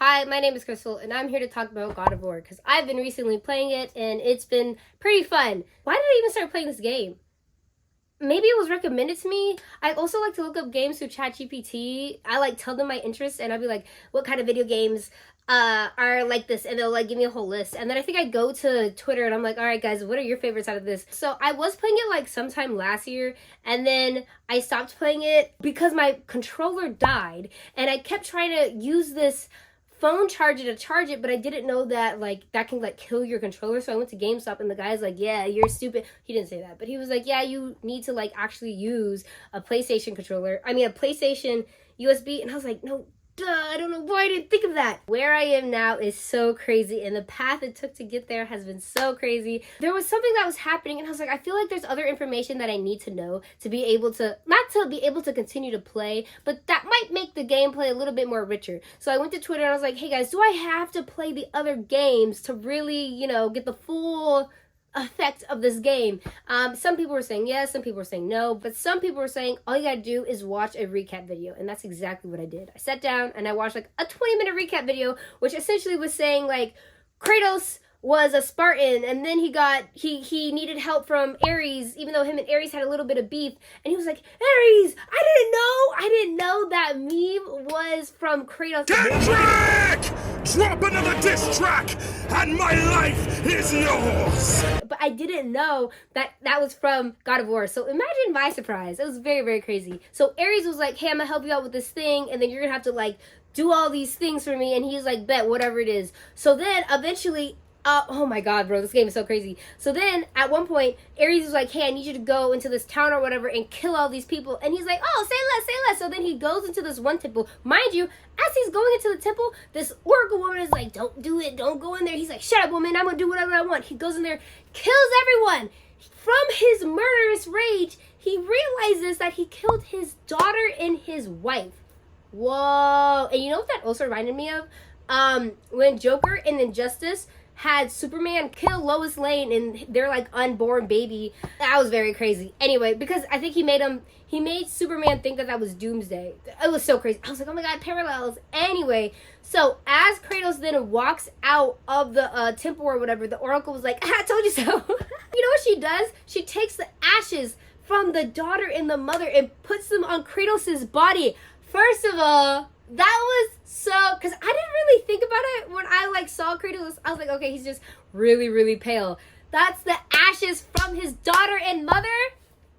Hi, my name is Crystal, and I'm here to talk about God of War, because I've been recently playing it, and it's been pretty fun. Why did I even start playing this game? Maybe it was recommended to me. I also like to look up games through ChatGPT. I tell them my interests, and I'll be like, what kind of video games are like this? And they'll give me a whole list. And then I think I go to Twitter, and I'm like, all right, guys, what are your favorites out of this? So I was playing it sometime last year, and then I stopped playing it because my controller died, and I kept trying to use this phone charger to charge it, but I didn't know that that can kill your controller. So I went to GameStop, and the guy's like, yeah, you're stupid. He didn't say that, but he was like, yeah, you need to actually use a PlayStation controller. I mean, a PlayStation USB. And I was like, no, duh, I don't know why I didn't think of that. Where I am now is so crazy, and the path it took to get there has been so crazy. There was something that was happening, and I was like, I feel like there's other information that I need to know to be able to, not to be able to continue to play, but that might make the gameplay a little bit more richer. So I went to Twitter and I was like, hey guys, do I have to play the other games to really, get the full effect of this game? Some people were saying yes, some people were saying no, but some people were saying all you gotta do is watch a recap video, and that's exactly what I did. I sat down and I watched a 20-minute recap video, which essentially was saying Kratos was a Spartan, and then he needed help from Ares, even though him and Ares had a little bit of beef, and he was like, Ares, I didn't know that meme was from Kratos. Kendrick! Drop another diss track, and my life is yours! But I didn't know that was from God of War. So imagine my surprise. It was very, very crazy. So Ares was like, hey, I'm gonna help you out with this thing, and then you're gonna have to do all these things for me. And he's like, bet, whatever it is. So then eventually, oh my god, bro, this game is so crazy. So then at one point, Ares was like, hey, I need you to go into this town or whatever and kill all these people. And he's like, oh, say less, say less. So then he goes into this one temple. Mind you, as he's going into the temple, this oracle woman is like, don't do it, don't go in there. He's like, shut up, woman, I'm gonna do whatever I want. He goes in there, kills everyone. From his murderous rage, he realizes that he killed his daughter and his wife. Whoa. And you know what that also reminded me of? When Joker in Injustice had Superman kill Lois Lane and their unborn baby. That was very crazy. Anyway, because I think he made Superman think that was Doomsday. It was so crazy. I was like, oh my god, parallels. Anyway, so as Kratos then walks out of the temple or whatever, the Oracle was like, I told you so. You know what she does? She takes the ashes from the daughter and the mother and puts them on Kratos' body. First of all, that was so, because I didn't really think about it when I saw Kratos. I was like, okay, he's just really, really pale. That's the ashes from his daughter and mother?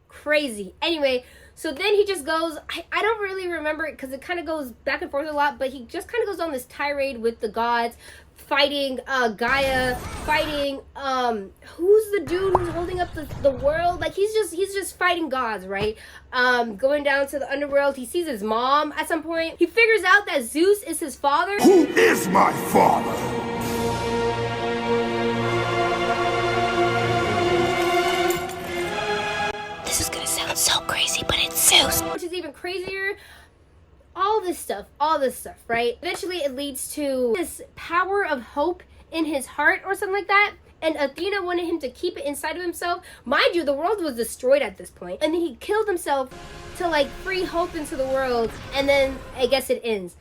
Crazy. Anyway, so then he just goes, I don't really remember it because it kind of goes back and forth a lot, but he just kind of goes on this tirade with the gods, fighting Gaia, fighting who's the dude who's holding up the world? He's just fighting gods, right? Going down to the underworld. He sees his mom at some point. He figures out that Zeus is his father. Who is my father? This is gonna sound so crazy, but it's Zeus. Which is even crazier. All this stuff, right? Eventually it leads to this power of hope in his heart or something like that. And Athena wanted him to keep it inside of himself. Mind you, the world was destroyed at this point. And then he killed himself to free hope into the world. And then I guess it ends.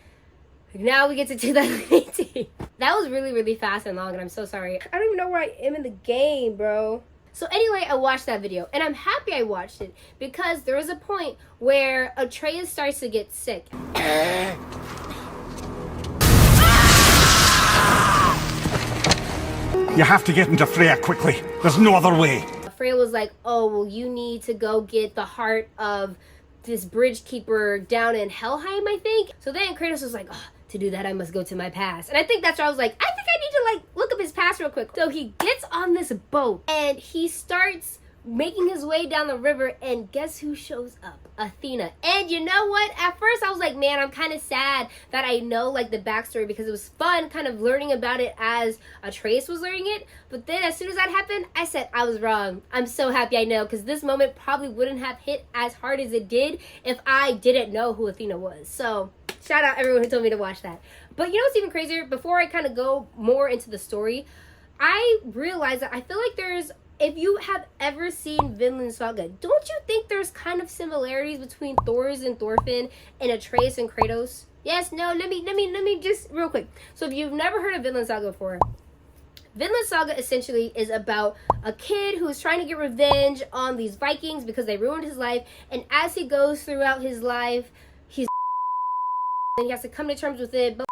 Now we get to 2018. That was really, really fast and long, and I'm so sorry. I don't even know where I am in the game, bro. So anyway, I watched that video, and I'm happy I watched it because there was a point where Atreus starts to get sick. You have to get into Freya quickly. There's no other way. Freya was like, oh, well, you need to go get the heart of this bridge keeper down in Helheim, I think. So then Kratos was like, oh, to do that, I must go to my past. And I think that's why I was like, I think I need to look up his past real quick. So he gets on this boat and he starts making his way down the river, and guess who shows up? Athena. And you know what? At first I was like, man, I'm kind of sad that I know the backstory, because it was fun kind of learning about it as Atreus was learning it. But then as soon as that happened, I said I was wrong. I'm so happy I know, because this moment probably wouldn't have hit as hard as it did if I didn't know who Athena was. So shout out everyone who told me to watch that. But you know what's even crazier? Before I kind of go more into the story, I realized that I feel like if you have ever seen Vinland Saga, don't you think there's kind of similarities between Thor's and Thorfinn and Atreus and Kratos? Yes, no, let me just real quick. So if you've never heard of Vinland Saga before, Vinland Saga essentially is about a kid who is trying to get revenge on these Vikings because they ruined his life, and as he goes throughout his life, he's and he has to come to terms with it. But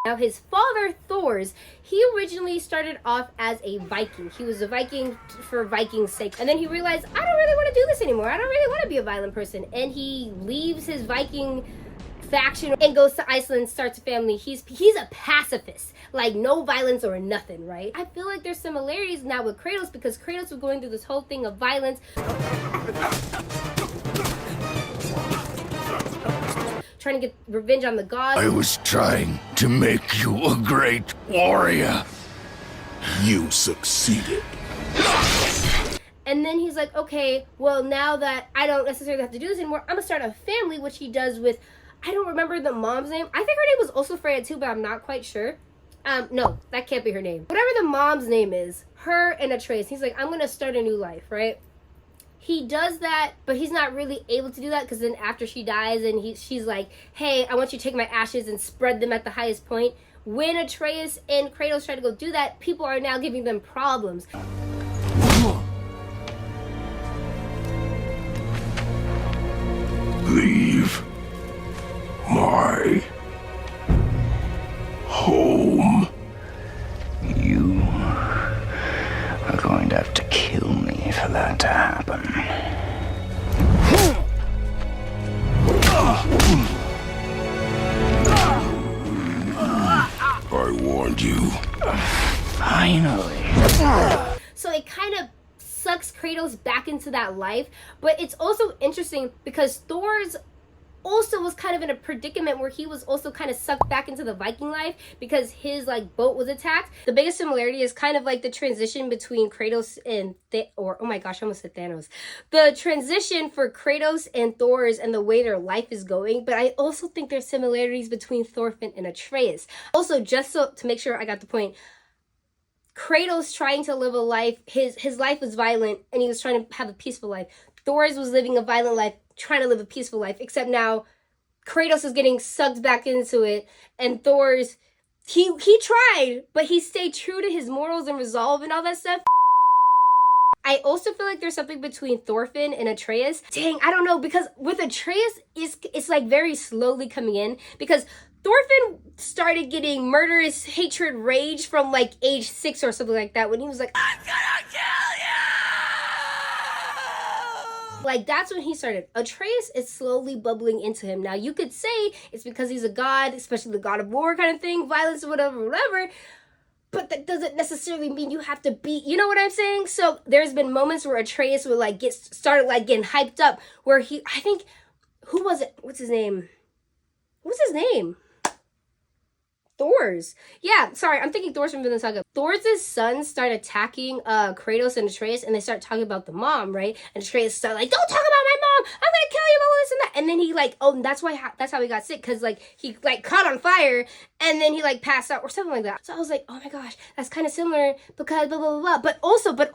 now his father, Thor's, he originally started off as a Viking. He was a Viking for Viking's sake. And then he realized, I don't really want to do this anymore. I don't really want to be a violent person. And he leaves his Viking faction and goes to Iceland, starts a family. He's a pacifist, like no violence or nothing, right? I feel like there's similarities now with Kratos because Kratos was going through this whole thing of violence, trying to get revenge on the gods. I was trying to make you a great warrior. You succeeded. And then he's like, okay, well, now that I don't necessarily have to do this anymore, I'm gonna start a family, which he does with, I don't remember the mom's name. I think her name was also Freya too, but I'm not quite sure. No, that can't be her name. Whatever the mom's name is, her and Atreus. He's like, I'm gonna start a new life, right? He does that, but he's not really able to do that because then after she dies and she's like, hey, I want you to take my ashes and spread them at the highest point. When Atreus and Kratos try to go do that, people are now giving them problems. Leave my home. You are going to have to kill me for that to happen. I warned you. Finally. So it kind of sucks Kratos back into that life, but it's also interesting because Thor's also was kind of in a predicament where he was also kind of sucked back into the Viking life because his like boat was attacked. The biggest similarity is kind of like the transition between Kratos and oh my gosh, I almost said Thanos. The transition for Kratos and Thor's and the way their life is going, but I also think there's similarities between Thorfinn and Atreus. Also, just so to make sure I got the point, Kratos trying to live a life, his life was violent and he was trying to have a peaceful life. Thor's was living a violent life, trying to live a peaceful life, except now Kratos is getting sucked back into it, and Thor's, he tried, but he stayed true to his morals and resolve and all that stuff. I also feel like there's something between Thorfinn and Atreus. Dang, I don't know, because with Atreus, it's like very slowly coming in, because Thorfinn started getting murderous hatred rage from like age 6 or something like that when he was like, I'm gonna kill you! Like that's when he started. Atreus is slowly bubbling into him. Now you could say it's because he's a god, especially the god of war kind of thing, violence, whatever. But that doesn't necessarily mean you have to be, you know what I'm saying? So there's been moments where Atreus would like started like getting hyped up where I think, who was it? What's his name? Thor's. Yeah, sorry, I'm thinking Thor's from Vinland Saga. Thor's sons start attacking Kratos and Atreus, and they start talking about the mom, right? And Atreus start like, don't talk about my mom! I'm gonna kill you, blah, this and that. And then he like, oh, that's how he got sick, because like he like caught on fire, and then he like passed out or something like that. So I was like, oh my gosh, that's kind of similar because blah blah blah blah. But also, okay.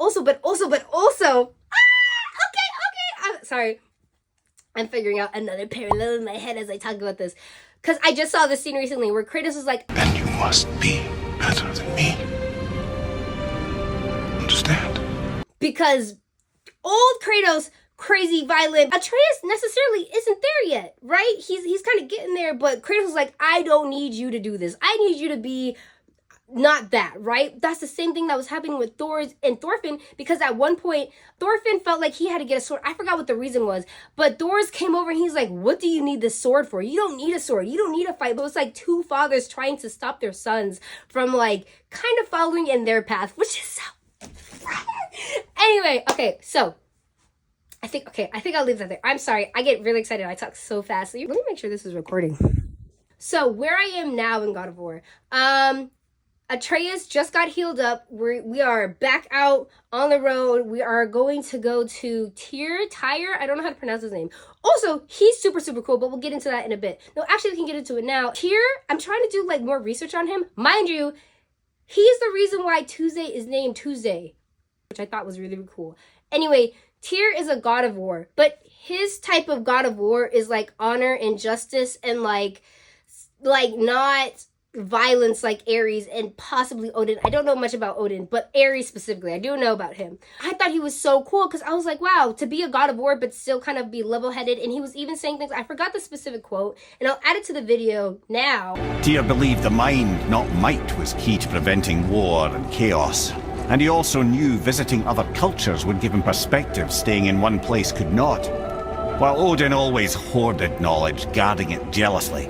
Sorry, I'm figuring out another parallel in my head as I talk about this. Because I just saw this scene recently where Kratos was like, And you must be better than me. Understand? because old Kratos, crazy, violent, Atreus necessarily isn't there yet, right? He's kind of getting there, but Kratos was like, I don't need you to do this. I need you to be not that, right? That's the same thing that was happening with Thor's and Thorfinn, because at one point Thorfinn felt like he had to get a sword. I forgot what the reason was, but Thor's came over and he's like, what do you need this sword for? You don't need a sword, you don't need a fight. But it's like two fathers trying to stop their sons from like kind of following in their path, which is so anyway, okay, so I think I'll leave that there. I'm sorry, I get really excited, I talk so fast. Let me make sure this is recording. So where I am now in God of War, Atreus just got healed up. We are back out on the road. We are going to go to Tyre. I don't know how to pronounce his name. Also, he's super, super cool, but we'll get into that in a bit. No, actually, we can get into it now. Tyr, I'm trying to do like more research on him. Mind you, he's the reason why Tuesday is named Tuesday, which I thought was really, really cool. Anyway, Tyr is a god of war, but his type of god of war is like honor and justice and like not violence like Ares and possibly Odin. I don't know much about Odin, but Ares specifically, I do know about him. I thought he was so cool because I was like, wow, to be a god of war but still kind of be level-headed. And he was even saying things, I forgot the specific quote, and I'll add it to the video now. Tyr believed the mind, not might, was key to preventing war and chaos. And he also knew visiting other cultures would give him perspective staying in one place could not. While Odin always hoarded knowledge, guarding it jealously,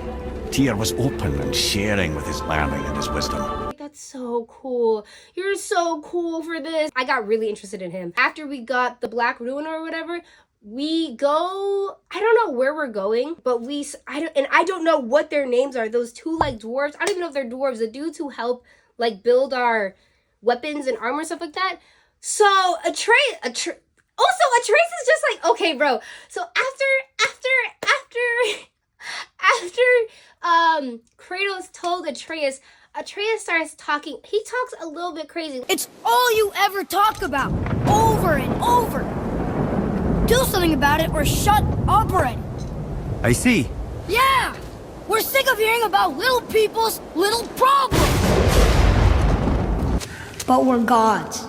Tyr was open and sharing with his learning and his wisdom. That's so cool. You're so cool for this. I got really interested in him. After we got the Black Ruin or whatever, we go, I don't know where we're going, but I don't know what their names are. Those two like dwarves, I don't even know if they're dwarves, the dudes who help like build our weapons and armor and stuff like that. So Atreus is just like, okay, bro. So after Kratos told Atreus starts talking. He talks a little bit crazy. It's all you ever talk about, over and over. Do something about it or shut up already. I see. Yeah, we're sick of hearing about little people's little problems. But we're gods.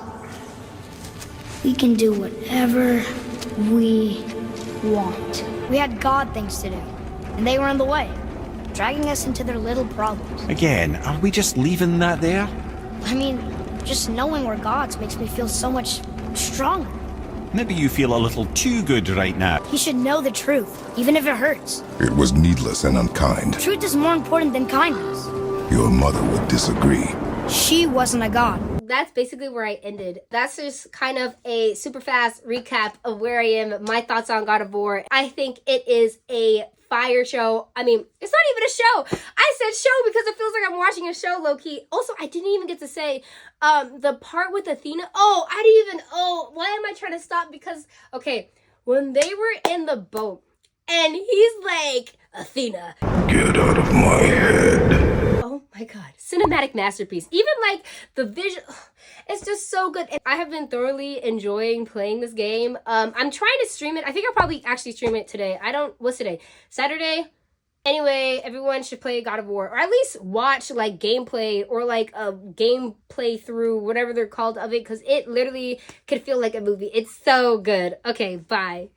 We can do whatever we want. We had God things to do, and they were in the way, dragging us into their little problems. Again, are we just leaving that there? I mean, just knowing we're gods makes me feel so much stronger. Maybe you feel a little too good right now. You should know the truth, even if it hurts. It was needless and unkind. Truth is more important than kindness. Your mother would disagree. She wasn't a god. That's basically where I ended. That's just kind of a super fast recap of where I am, my thoughts on God of War. I think it is a fire show. I mean, it's not even a show. I said show because it feels like I'm watching a show low-key. Also, I didn't even get to say the part with Athena. Why am I trying to stop? Because, okay, when they were in the boat and he's like, Athena, Get out of my head. oh my god, cinematic masterpiece. Even like the vision, it's just so good. And I have been thoroughly enjoying playing this game. I'm trying to stream it. I think I'll probably actually stream it today. What's today? Saturday? Anyway, everyone should play God of War, or at least watch like gameplay or like a gameplay through, whatever they're called of it, because it literally could feel like a movie. It's so good. Okay, bye.